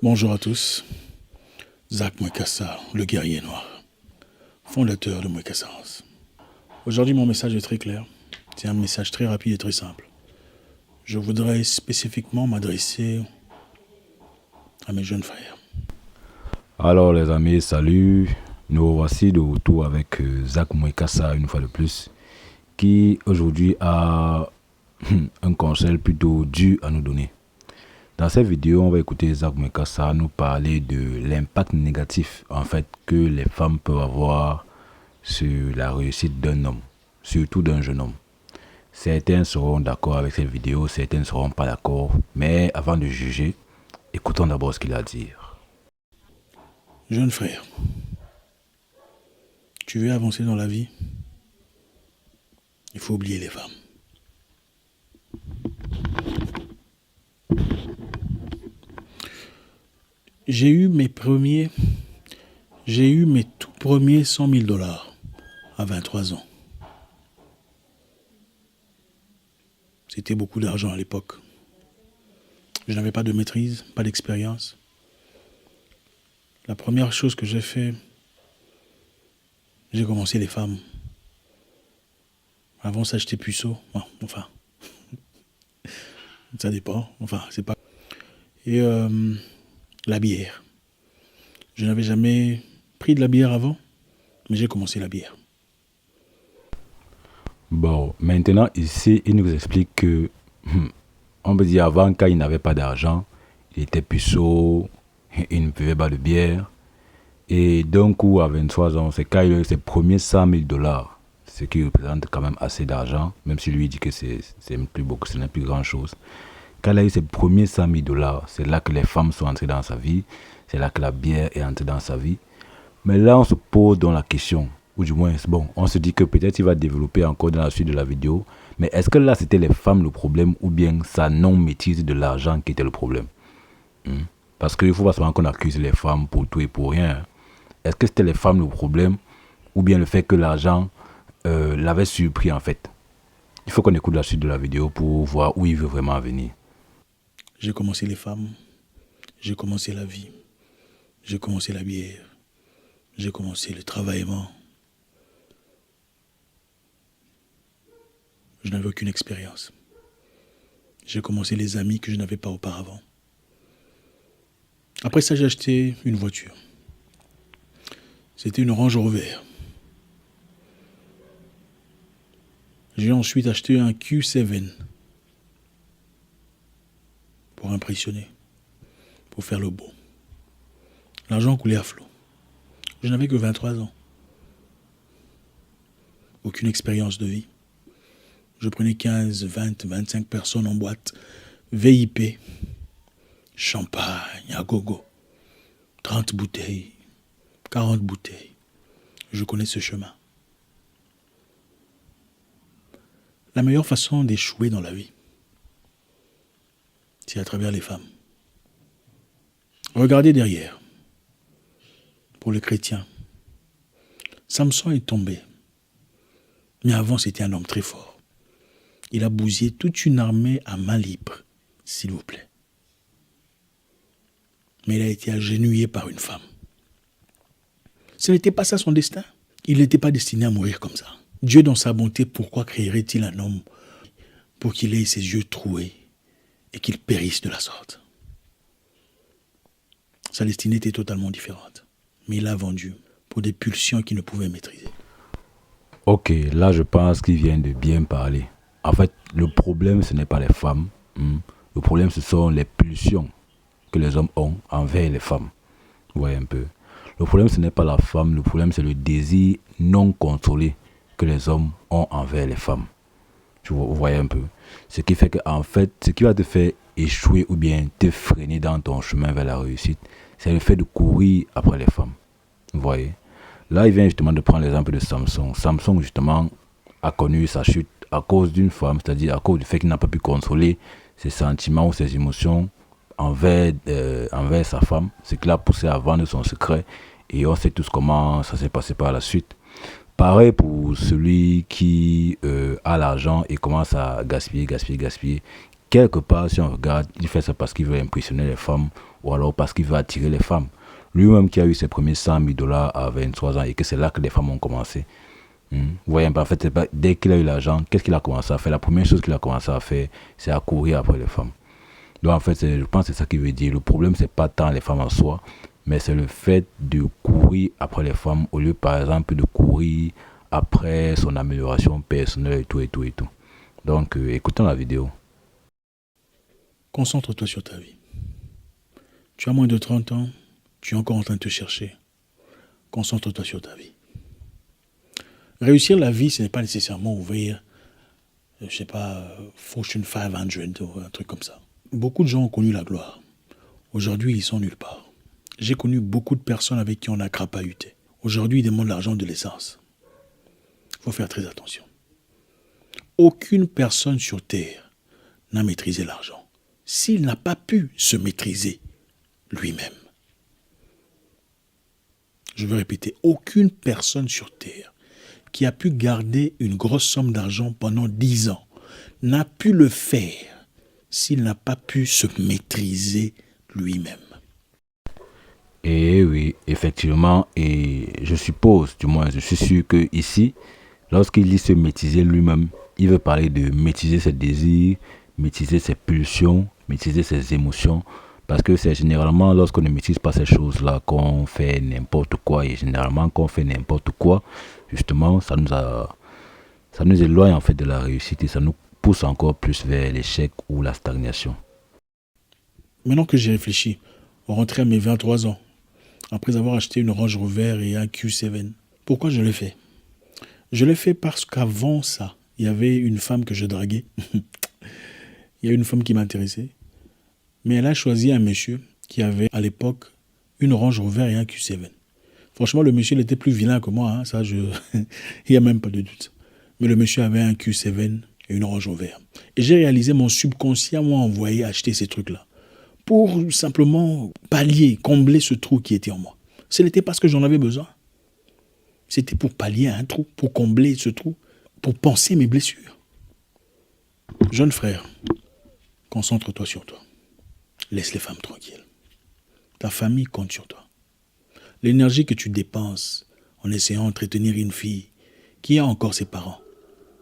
Bonjour à tous, Zach Mwekassa, le guerrier noir, fondateur de Mwekassance. Aujourd'hui, mon message est très clair. C'est un message très rapide et très simple. Je voudrais spécifiquement m'adresser à mes jeunes frères. Alors les amis, salut. Nous voici de retour avec Zach Mwekassa une fois de plus, qui aujourd'hui a un conseil plutôt dur à nous donner. Dans cette vidéo, on va écouter Zach Mwekassa nous parler de l'impact négatif en fait que les femmes peuvent avoir sur la réussite d'un homme, surtout d'un jeune homme. Certains seront d'accord avec cette vidéo, certains ne seront pas d'accord, mais avant de juger, écoutons d'abord ce qu'il a à dire. Jeune frère, tu veux avancer dans la vie? Il faut oublier les femmes. J'ai eu mes tout premiers 100 000 dollars à 23 ans. C'était beaucoup d'argent à l'époque. Je n'avais pas de maîtrise, pas d'expérience. La première chose que j'ai fait, j'ai commencé les femmes. Avant ça, j'étais puceau. Enfin, ça dépend. Enfin, c'est pas... Et la bière. Je n'avais jamais pris de la bière avant, mais j'ai commencé la bière. Bon, maintenant ici, il nous explique que, on peut dire avant, quand il n'avait pas d'argent, il était puceau, il ne buvait pas de bière. Et d'un coup, à 23 ans, c'est quand il a eu ses premiers 100 000 dollars, ce qui représente quand même assez d'argent, même si lui dit que c'est plus beaucoup, ce n'est plus grand chose. Quand il a eu ses premiers 100 000 dollars, c'est là que les femmes sont entrées dans sa vie, c'est là que la bière est entrée dans sa vie. Mais là, on se pose donc la question, ou du moins, bon, on se dit que peut-être il va développer encore dans la suite de la vidéo, mais est-ce que là, c'était les femmes le problème, ou bien sa non-maîtrise de l'argent qui était le problème? Parce qu'il ne faut pas seulement qu'on accuse les femmes pour tout et pour rien. Est-ce que c'était les femmes le problème, ou bien le fait que l'argent l'avait surpris en fait? Il faut qu'on écoute la suite de la vidéo pour voir où il veut vraiment venir. J'ai commencé les femmes, j'ai commencé la vie, j'ai commencé la bière, j'ai commencé le travaillement. Je n'avais aucune expérience. J'ai commencé les amis que je n'avais pas auparavant. Après ça, j'ai acheté une voiture. C'était une Range Rover. J'ai ensuite acheté un Q7 pour impressionner, pour faire le beau. L'argent coulait à flot. Je n'avais que 23 ans. Aucune expérience de vie. Je prenais 15, 20, 25 personnes en boîte, VIP, champagne, à gogo, 30 bouteilles, 40 bouteilles. Je connais ce chemin. La meilleure façon d'échouer dans la vie, c'est à travers les femmes. Regardez derrière. Pour les chrétiens, Samson est tombé. Mais avant, c'était un homme très fort. Il a bousillé toute une armée à main libre, s'il vous plaît. Mais il a été agenouillé par une femme. Ce n'était pas ça son destin. Il n'était pas destiné à mourir comme ça. Dieu, dans sa bonté, pourquoi créerait-il un homme pour qu'il ait ses yeux troués et qu'il périsse de la sorte? Sa destinée était totalement différente. Mais il l'a vendu pour des pulsions qu'il ne pouvait maîtriser. Ok, là je pense qu'il vient de bien parler. En fait, le problème, ce n'est pas les femmes. Le problème, ce sont les pulsions que les hommes ont envers les femmes. Vous voyez un peu. Le problème, ce n'est pas la femme. Le problème, c'est le désir non contrôlé que les hommes ont envers les femmes. Vous voyez un peu. Ce qui fait que, en fait, ce qui va te faire échouer ou bien te freiner dans ton chemin vers la réussite, c'est le fait de courir après les femmes. Vous voyez. Là, il vient justement de prendre l'exemple de Samson. Samson, justement, a connu sa chute à cause d'une femme, c'est-à-dire à cause du fait qu'il n'a pas pu contrôler ses sentiments ou ses émotions envers sa femme, ce qui l'a poussé à vendre son secret. Et on sait tous comment ça s'est passé par la suite. Pareil pour celui qui a l'argent et commence à gaspiller. Quelque part, si on regarde, il fait ça parce qu'il veut impressionner les femmes ou alors parce qu'il veut attirer les femmes. Lui-même qui a eu ses premiers 100 000 dollars à 23 ans et que c'est là que les femmes ont commencé. Vous voyez, en fait, dès qu'il a eu l'argent, qu'est-ce qu'il a commencé à faire? La première chose qu'il a commencé à faire, c'est à courir après les femmes. Donc en fait, je pense que c'est ça qu'il veut dire. Le problème, c'est pas tant les femmes en soi, mais c'est le fait de courir après les femmes au lieu, par exemple, de courir après son amélioration personnelle et tout et tout et tout. Donc, écoutons la vidéo. Concentre-toi sur ta vie. Tu as moins de 30 ans, tu es encore en train de te chercher. Concentre-toi sur ta vie. Réussir la vie, ce n'est pas nécessairement ouvrir, je sais pas, Fortune 500 ou un truc comme ça. Beaucoup de gens ont connu la gloire. Aujourd'hui, ils sont nulle part. J'ai connu beaucoup de personnes avec qui on a crapahuté. Aujourd'hui, ils demandent l'argent de l'essence. Il faut faire très attention. Aucune personne sur Terre n'a maîtrisé l'argent s'il n'a pas pu se maîtriser lui-même. Je veux répéter, aucune personne sur Terre qui a pu garder une grosse somme d'argent pendant 10 ans n'a pu le faire s'il n'a pas pu se maîtriser lui-même. Et oui, effectivement, et je suppose, du moins je suis sûr que ici, lorsqu'il dit se maîtriser lui-même, il veut parler de maîtriser ses désirs, maîtriser ses pulsions, maîtriser ses émotions, parce que c'est généralement lorsqu'on ne maîtrise pas ces choses-là qu'on fait n'importe quoi, et généralement quand on fait n'importe quoi, justement, ça nous éloigne en fait de la réussite et ça nous pousse encore plus vers l'échec ou la stagnation. Maintenant que j'ai réfléchi, rentrer à mes 23 ans, après avoir acheté une Range Rover et un Q7, pourquoi je l'ai fait? Je l'ai fait parce qu'avant ça, il y avait une femme que je draguais. Il y a une femme qui m'intéressait. Mais elle a choisi un monsieur qui avait à l'époque une Range Rover et un Q7. Franchement, le monsieur, il était plus vilain que moi. Hein, ça, il n'y a même pas de doute. Mais le monsieur avait un Q7 et une Range Rover. Et j'ai réalisé, mon subconscient m'a envoyé acheter ces trucs-là pour simplement pallier, combler ce trou qui était en moi. Ce n'était pas ce que j'en avais besoin. C'était pour pallier un trou, pour combler ce trou, pour penser mes blessures. Jeune frère, concentre-toi sur toi. Laisse les femmes tranquilles. Ta famille compte sur toi. L'énergie que tu dépenses en essayant d'entretenir une fille qui a encore ses parents,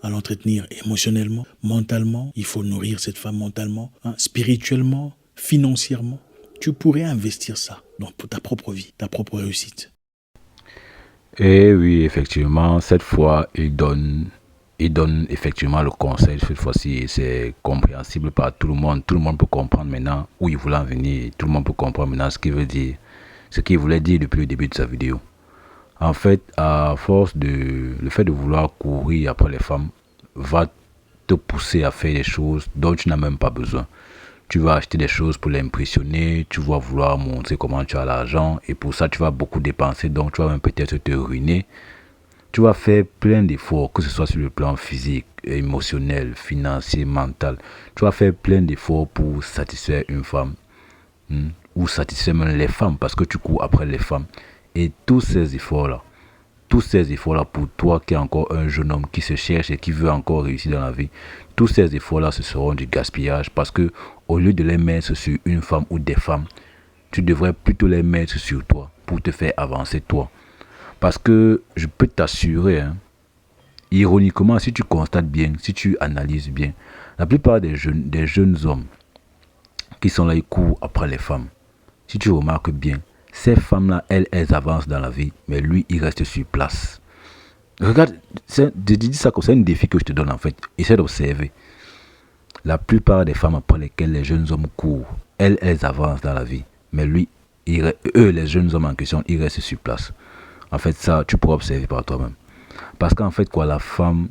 à l'entretenir émotionnellement, mentalement, il faut nourrir cette femme mentalement, spirituellement, financièrement. Tu pourrais investir ça pour ta propre vie, ta propre réussite. Et oui, effectivement, cette fois, il donne effectivement le conseil. Cette fois-ci, c'est compréhensible par tout le monde. Tout le monde peut comprendre maintenant où il voulait en venir. Tout le monde peut comprendre maintenant ce qu'il veut dire, ce qu'il voulait dire depuis le début de sa vidéo. En fait, à force le fait de vouloir courir après les femmes va te pousser à faire des choses dont tu n'as même pas besoin. Tu vas acheter des choses pour l'impressionner, tu vas vouloir montrer comment tu as l'argent et pour ça tu vas beaucoup dépenser, donc tu vas même peut-être te ruiner. Tu vas faire plein d'efforts, que ce soit sur le plan physique, émotionnel, financier, mental. Tu vas faire plein d'efforts pour satisfaire une femme ou satisfaire même les femmes parce que tu cours après les femmes. Et tous ces efforts-là pour toi qui es encore un jeune homme qui se cherche et qui veut encore réussir dans la vie, tous ces efforts-là, ce seront du gaspillage parce que au lieu de les mettre sur une femme ou des femmes, tu devrais plutôt les mettre sur toi pour te faire avancer toi. Parce que je peux t'assurer, ironiquement, si tu constates bien, si tu analyses bien, la plupart des jeunes hommes qui sont là, ils courent après les femmes. Si tu remarques bien, ces femmes-là, elles avancent dans la vie, mais lui, il reste sur place. Regarde, je dis ça comme c'est un défi que je te donne en fait. Essaie d'observer. La plupart des femmes après lesquelles les jeunes hommes courent, elles avancent dans la vie, mais lui, eux, les jeunes hommes en question, ils restent sur place. En fait, ça, tu pourras observer par toi-même. Parce qu'en fait, quoi, la femme,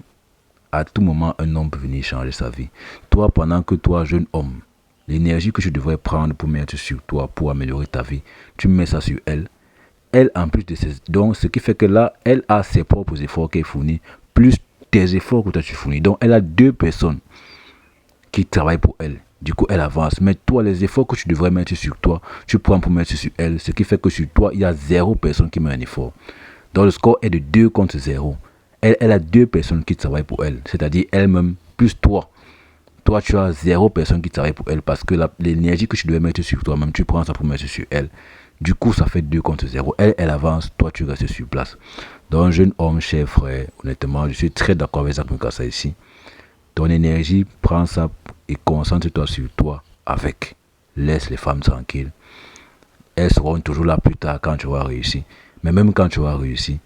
à tout moment, un homme peut venir changer sa vie. Toi, pendant que toi, jeune homme, l'énergie que tu devrais prendre pour mettre sur toi, pour améliorer ta vie, tu mets ça sur elle. Elle, en plus de ses... Donc, ce qui fait que là, elle a ses propres efforts qu'elle fournit, plus tes efforts que toi tu fournis. Donc, elle a deux personnes qui travaillent pour elle. Du coup, elle avance. Mais toi, les efforts que tu devrais mettre sur toi, tu prends pour mettre sur elle. Ce qui fait que sur toi, il y a 0 personne qui met un effort. Donc, le score est de 2 contre 0. Elle a 2 personnes qui travaillent pour elle. C'est-à-dire elle-même plus toi. toi, tu as 0 personne qui travaille pour elle parce que l'énergie que tu devais mettre sur toi-même, tu prends ça pour mettre sur elle. Du coup, ça fait 2 contre 0. Elle avance, toi, tu restes sur place. Donc, jeune homme, cher frère, honnêtement, je suis très d'accord avec Zach Mukasa ici. Ton énergie, prends ça et concentre-toi sur toi avec. Laisse les femmes tranquilles. Elles seront toujours là plus tard quand tu vas réussir. Mais même quand tu vas réussir,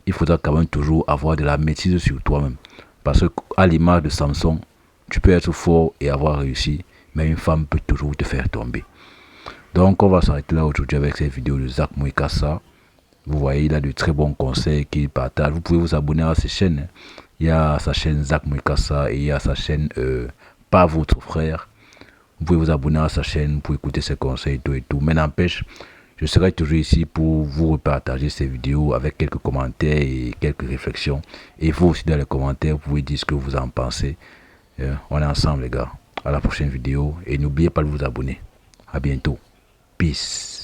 il faudra quand même toujours avoir de la maîtrise sur toi-même. Parce qu'à l'image de Samson, tu peux être fort et avoir réussi, mais une femme peut toujours te faire tomber. Donc on va s'arrêter là aujourd'hui avec cette vidéo de Zach Mukasa. Vous voyez, il a de très bons conseils qu'il partage. Vous pouvez vous abonner à ses chaînes. Il y a sa chaîne Zach Mukasa et il y a sa chaîne Pas votre frère. Vous pouvez vous abonner à sa chaîne pour écouter ses conseils et tout. Mais n'empêche, je serai toujours ici pour vous repartager ces vidéos avec quelques commentaires et quelques réflexions. Et vous aussi dans les commentaires, vous pouvez dire ce que vous en pensez. On est ensemble les gars. À la prochaine vidéo. Et n'oubliez pas de vous abonner. À bientôt. Peace.